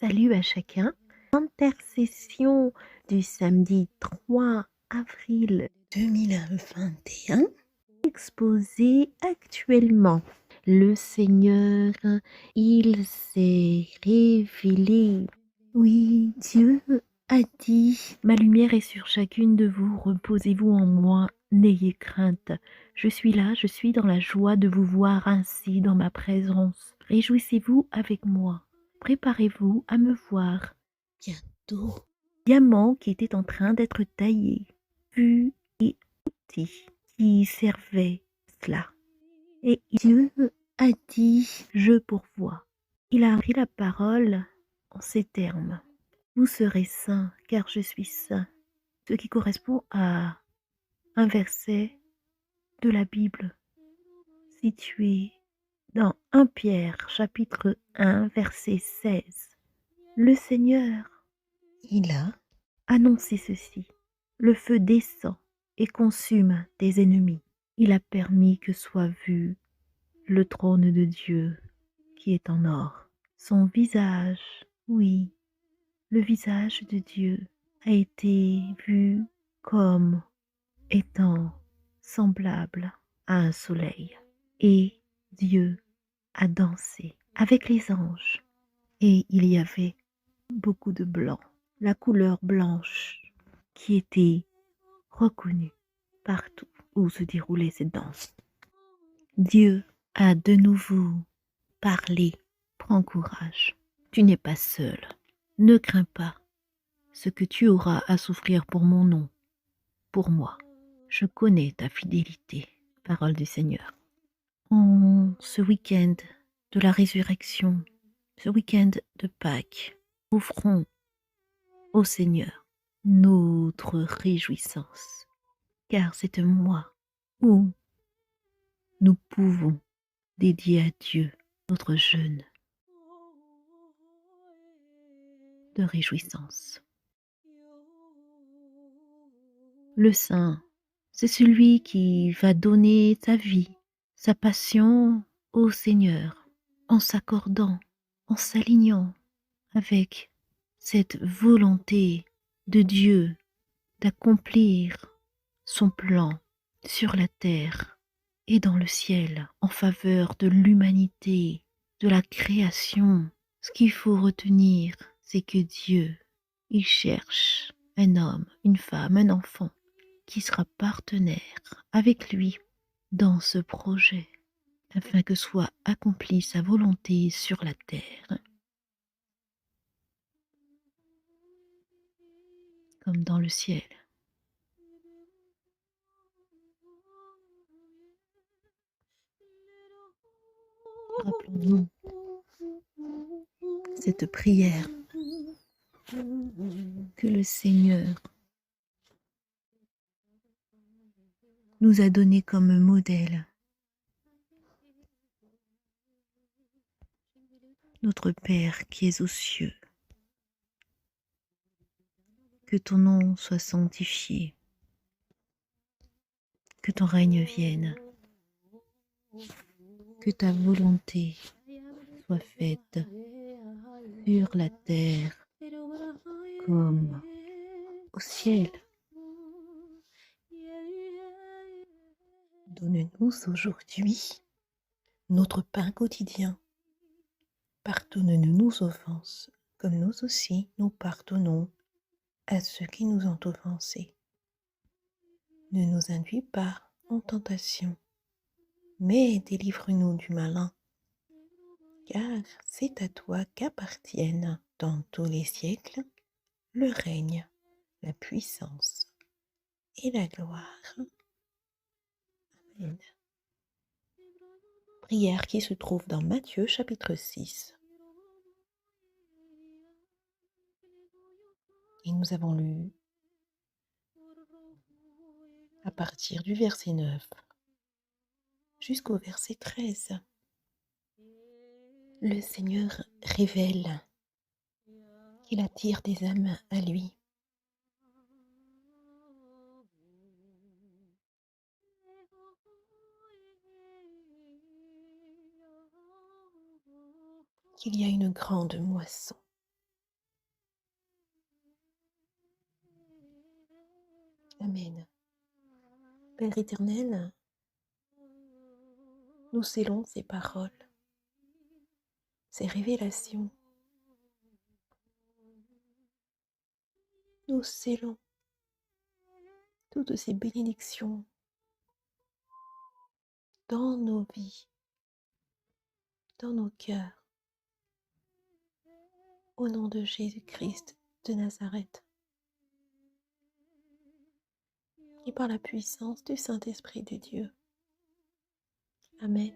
Salut à chacun. Intercession du samedi 3 avril 2021 exposée actuellement. Le Seigneur, il s'est révélé. Oui, Dieu a dit, ma lumière est sur chacune de vous, reposez-vous en moi, n'ayez crainte. Je suis là, je suis dans la joie de vous voir ainsi dans ma présence. Réjouissez-vous avec moi. Préparez-vous à me voir bientôt. Diamant qui était en train d'être taillé, vu et outil qui servait cela. Et Dieu a dit, je pourvois. Il a pris la parole en ces termes. Vous serez saints, car je suis saint. Ce qui correspond à un verset de la Bible situé dans 1 Pierre, chapitre 1, verset 16. Le Seigneur, il a annoncé ceci. Le feu descend et consume tes ennemis. Il a permis que soit vu le trône de Dieu qui est en or. Son visage, oui, le visage de Dieu a été vu comme étant semblable à un soleil. Et Dieu a dansé avec les anges. Et il y avait beaucoup de blanc, la couleur blanche qui était reconnue partout où se déroulait cette danse. Dieu a de nouveau parlé. Prends courage, tu n'es pas seul. Ne crains pas ce que tu auras à souffrir pour mon nom, pour moi. Je connais ta fidélité, parole du Seigneur. En ce week-end de la résurrection, ce week-end de Pâques, offrons au Seigneur notre réjouissance, car c'est un mois où nous pouvons dédier à Dieu notre jeûne de réjouissance. Le saint, c'est celui qui va donner sa vie, sa passion au Seigneur, en s'accordant, en s'alignant avec cette volonté de Dieu d'accomplir son plan sur la terre et dans le ciel en faveur de l'humanité, de la création. Ce qu'il faut retenir, c'est que Dieu, il cherche un homme, une femme, un enfant qui sera partenaire avec lui dans ce projet, afin que soit accomplie sa volonté sur la terre, comme dans le ciel. Rappelons-nous cette prière que le Seigneur nous a donnée comme modèle. Notre Père qui es aux cieux, que ton nom soit sanctifié, que ton règne vienne, que ta volonté soit faite sur la terre comme au ciel. Donne-nous aujourd'hui notre pain quotidien. Pardonne-nous nos offenses, comme nous aussi nous pardonnons à ceux qui nous ont offensés. Ne nous induis pas en tentation, mais délivre-nous du malin, car c'est à toi qu'appartiennent dans tous les siècles le règne, la puissance et la gloire. Amen. Prière qui se trouve dans Matthieu chapitre 6. Et nous avons lu à partir du verset 9 jusqu'au verset 13. Le Seigneur révèle qu'il attire des âmes à lui. Qu'il y a une grande moisson Amen. Père éternel, nous scellons ces paroles, ces révélations. Nous scellons toutes ces bénédictions dans nos vies, dans nos cœurs, au nom de Jésus-Christ de Nazareth et par la puissance du Saint-Esprit de Dieu. Amen.